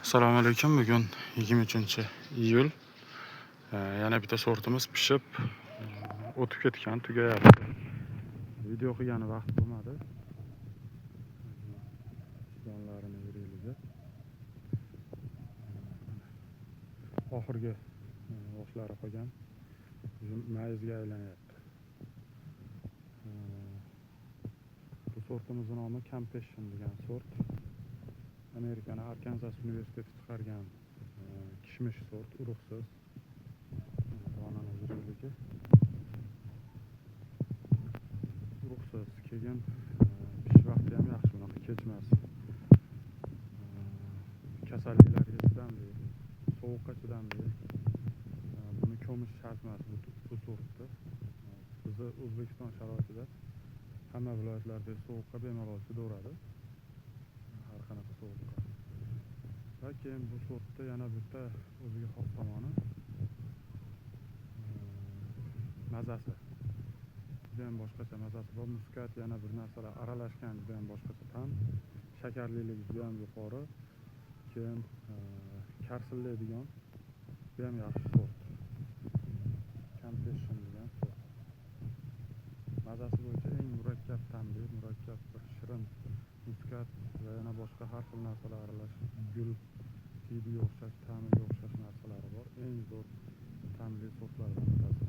Assalomu alaykum. Bugun 23-iyul. Yana bitta sortimiz pishib, o'tib ketgan, tugayapti. Video qilgani vaqt bo'lmadi. Jonlarini yuriliga. Oxirgi boshlari qolgan. Mayizga aylanyapti. Bu sortimizning nomi Campechen degan sort. Amerikaning Arkansas universiteti chiqargan kishmish sort, urug'siz. Donani yuriliga. Urug'siz, keyin pish vaqti ham yaxshi, bunaqa kechmas. Kasalliklarga chidamli, sovuqqa chidamli. Buni ko'mish shart emas bu sortni. Bizni O'zbekiston sharoitida hamma viloyatlarda sovuqqa bemalol chidaveradi. Har qanaqa sovuqqa. Va keyin bu sortda yana bitta o'ziga xos tomoni mazasi. Juda ham boshqacha mazasi bor. Muskat yana bir narsalar aralashgan, juda ham boshqacha ta'm. Shakarliligi juda ham yuqori. Keyin karsillaydigan juda ham yaxshi sort. Campechen degan sort. Mazasi bo'yicha eng murakkab ta'mli, murakkab bir shirin muskat va yana boshqa har xil narsalar aralashib, gul hidiga o'xshash, ta'miga o'xshash narsalari bor. Eng zo'r ta'mli sortlardan bittasi.